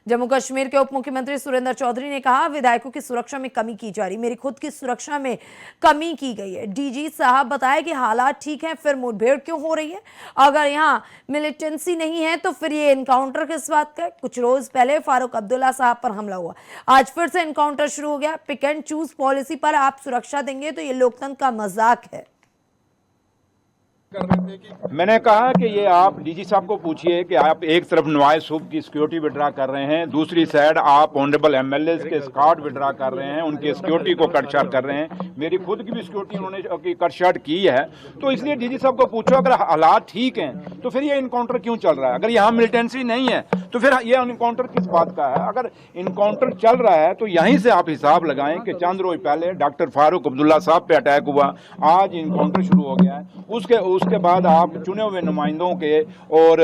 जम्मू कश्मीर के उप मुख्यमंत्री सुरेंद्र चौधरी ने कहा, विधायकों की सुरक्षा में कमी की जा रही, मेरी खुद की सुरक्षा में कमी की गई है। डीजी साहब बताए कि हालात ठीक हैं, फिर मुठभेड़ क्यों हो रही है? अगर यहाँ मिलिटेंसी नहीं है तो फिर ये एनकाउंटर किस बात का है? कुछ रोज पहले फारूक अब्दुल्ला साहब पर हमला हुआ, आज फिर से एनकाउंटर शुरू हो गया। पिक एंड चूज पॉलिसी पर आप सुरक्षा देंगे तो ये लोकतंत्र का मजाक है। मैंने कहा कि ये आप डीजी साहब को पूछिए कि आप एक तरफ नवाज सूब की सिक्योरिटी विड्रा कर रहे हैं, दूसरी साइड आप ऑनरेबल एमएलए के स्कॉट विड्रा कर रहे हैं, उनकी सिक्योरिटी को कट शार्ट कर रहे हैं। मेरी खुद की भी सिक्योरिटी उन्होंने कट शार्ट की है। तो इसलिए डीजी साहब को पूछो, अगर हालात ठीक हैं तो फिर ये इनकाउंटर क्यों चल रहा है? अगर यहाँ मिलिटेंसी नहीं है तो फिर ये इनकाउंटर किस बात का है? अगर इनकाउंटर चल रहा है तो यहीं से आप हिसाब लगाएं कि चंद रोज पहले डॉक्टर फारूक अब्दुल्ला साहब पे अटैक हुआ, आज इनकाउंटर शुरू हो गया है। उसके बाद आप चुने हुए नुमाइंदों के और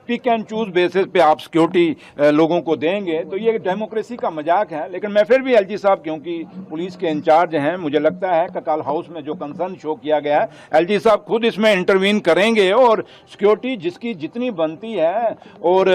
पिक एंड चूज बेसिस पे आप सिक्योरिटी लोगों को देंगे तो ये डेमोक्रेसी का मजाक है। लेकिन मैं फिर भी एलजी साहब, क्योंकि पुलिस के इंचार्ज हैं, मुझे लगता है कि कल हाउस में जो कंसर्न शो किया गया है, एलजी साहब खुद इसमें इंटरवीन करेंगे और सिक्योरिटी जिसकी जितनी बनती है और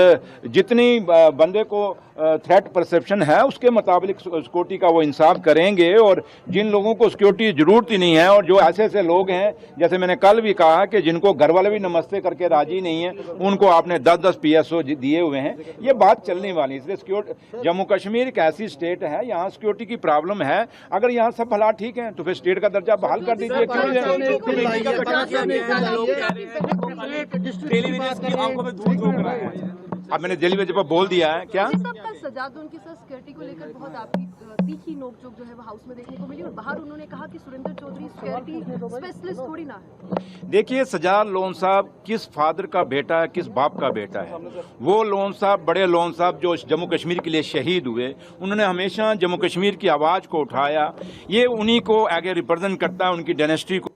जितनी बंदे को थ्रेट परसेप्शन है उसके मुताबिक सिक्योरिटी का वो इंसाफ करेंगे। और जिन लोगों को सिक्योरिटी की जरूरत ही नहीं है और जो ऐसे ऐसे लोग हैं, जैसे मैंने कल भी कहा कि जिनको घर वाले भी नमस्ते करके राजी नहीं है, उनको आपने 10-10 PSO दिए हुए हैं, ये बात चलने वाली। इसलिए सिक्योरिटी, जम्मू कश्मीर एक ऐसी स्टेट है, यहाँ सिक्योरिटी की प्रॉब्लम है। अगर यहाँ सब हालात ठीक हैं तो फिर स्टेट का दर्जा बहाल कर दीजिए। अब मैंने दिल्ली में जब बोल दिया है क्या सजाद उनके साथ सिक्योरिटी को लेकर बहुत आपकी तीखी नोकझोंक जो है वो हाउस में देखने को मिली और बाहर उन्होंने कहा कि सुरेंद्र चौधरी सिक्योरिटी स्पेशलिस्ट थोड़ी ना है। देखिए, सजाद लोन साहब किस फादर का बेटा है, किस बाप का बेटा है? वो लोन साहब, बड़े लोन साहब जो जम्मू कश्मीर के लिए शहीद हुए, उन्होंने हमेशा जम्मू कश्मीर की आवाज़ को उठाया। ये उन्हीं को आगे रिप्रेजेंट करता है, उनकी डायनेस्टी को।